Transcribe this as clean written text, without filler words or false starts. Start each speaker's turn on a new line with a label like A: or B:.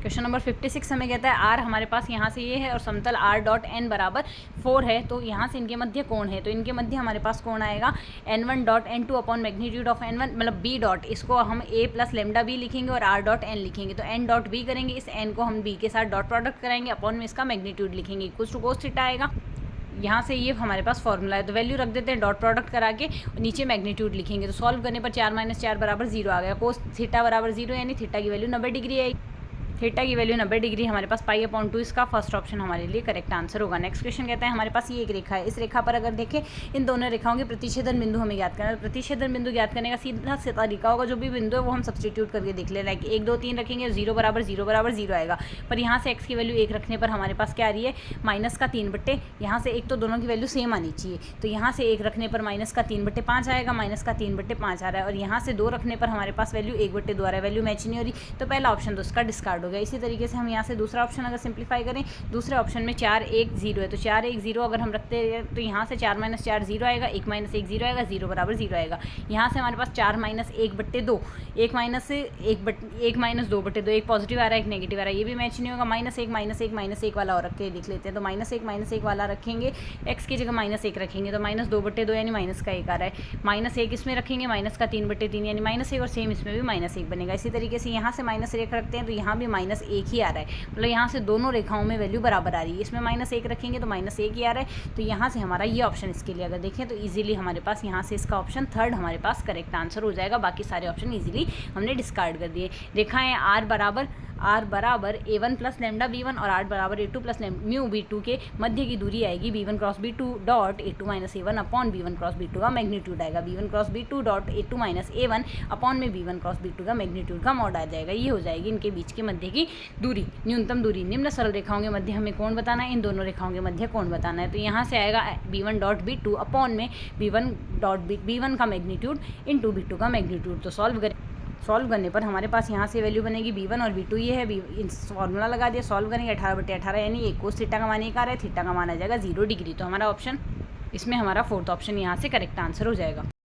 A: Question number 56 हमें कहता है आर हमारे पास यहाँ से ये है और समतल आर डॉट एन बराबर 4 है, तो यहाँ से इनके मध्य कोण है, तो इनके मध्य हमारे पास कोण आएगा n1 dot n2 upon magnitude of n1, मतलब b डॉट, इसको हम a प्लस लेमडा b लिखेंगे और r डॉट n लिखेंगे, तो n डॉट b करेंगे, इस n को हम b के साथ डॉट प्रोडक्ट कराएंगे, अपॉन में इसका मैग्नीट्यूड लिखेंगे, इक्वल्स टू कोस थीटा आएगा। यहाँ से ये हमारे पास फॉर्मूला है, तो वैल्यू रख देते हैं, डॉट प्रोडक्ट करा के नीचे मैग्नीट्यूड लिखेंगे, तो सॉल्व करने पर 4 - 4 बराबर 0 आ गया, कोस थीटा बराबर 0, यानी थीटा की वैल्यू 90 डिग्री है, थीटा की वैल्यू 90 डिग्री हमारे पास π/2, इसका फर्स्ट ऑप्शन हमारे लिए करेक्ट आंसर होगा। नेक्स्ट क्वेश्चन कहता है हमारे पास ये एक रेखा है, इस रेखा पर अगर देखें इन दोनों रेखाओं के प्रतिच्छेदन बिंदु हमें ज्ञात करना है, प्रतिच्छेदन बिंदु ज्ञात करने का सीधा सा तरीका होगा, जो भी बिंदु है वो हम सब्सटीट्यूट करके देख ले, लाइक 1 2 3 रखेंगे, 0 बराबर 0 बराबर 0 आएगा, पर यहाँ से x की वैल्यू 1 रखने पर हमारे पास क्या आ रही है, माइनस का 3/, यहाँ से एक तो दोनों की वैल्यू सेम आनी चाहिए, तो यहाँ से 1 रखने पर माइनस का 3/5 आएगा, माइनस का 3/5 आ रहा है, और यहाँ से 2 रखने पर हमारे पास वैल्यू 1/2 आ रहा है, वैल्यू मैच नहीं हो रही, तो पहला ऑप्शन तो उसका डिस्कार्ड हो गया। इसी तरीके से हम यहाँ से दूसरा ऑप्शन अगर सिंप्लीफाई करें, दूसरे ऑप्शन में 4 1 0 है, तो 4 1 0 अगर हम रखते हैं तो यहाँ से 4 - 4 0 आएगा, 1 - 1 0 आएगा, 0 बराबर 0 आएगा, यहाँ से हमारे पास 4 - 1/2, 1 - 2/2, एक पॉजिटिव आ रहा है एक नेगेटिव आ रहा है, ये भी मैच नहीं होगा, -1 - 1 वाला और रख के देख लेते हैं, तो -1 - 1 वाला रखेंगे, x की जगह -1 रखेंगे, तो -2/2 यानी माइनस का 1 आ रहा है, -1 इसमें रखेंगे, माइनस का 3/3 यानी -1, और सेम इसमें भी -1 बनेगा। इसी तरीके से यहाँ से -1 रखते हैं तो यहाँ भी -1 ही आ रहा है, मतलब यहाँ से दोनों रेखाओं में वैल्यू बराबर आ रही है, इसमें -1 रखेंगे तो -1 ही आ रहा है, तो यहाँ से हमारा ये ऑप्शन इसके लिए अगर देखें तो इजीली हमारे पास यहाँ से इसका ऑप्शन थर्ड हमारे पास करेक्ट आंसर हो जाएगा। बाकी सारे ऑप्शन इजीली हमने डिस्कार्ड कर दिए। रेखाएं r बराबर a1 प्लस लेमडा b1 और r बराबर a2 प्लस म्यू b2 के मध्य की दूरी आएगी b1 cross b2 dot a2 minus a1 upon b1 cross b2 का मैग्नीट्यूड आएगा, b1 cross b2 dot a2 minus a1 upon में b1 क्रॉस b2 का मैग्नीट्यूड का मॉड आ जाएगा। ये हो जाएगी इनके बीच के मध्य की दूरी, न्यूनतम दूरी। निम्न सरल रेखाओं के मध्य हमें कोण बताना है, इन दोनों रेखाओं के मध्य कोण बताना है, तो यहाँ से आएगा b1 डॉट b2 अपॉन में b1 डॉट b1 का मैग्नीट्यूड इंटू b2 का मैग्नीट्यूड। तो सॉल्व करने पर हमारे पास यहाँ से वैल्यू बनेगी b1 और b2 ये है, फॉर्मूला लगा दिया, सॉल्व करेंगे 18/18 यानी 1 कोस थीटा का मान 1 आ रहा है, थीटा का मान आ जाएगा 0 डिग्री, तो हमारा ऑप्शन इसमें हमारा फोर्थ ऑप्शन यहाँ से करेक्ट आंसर हो जाएगा।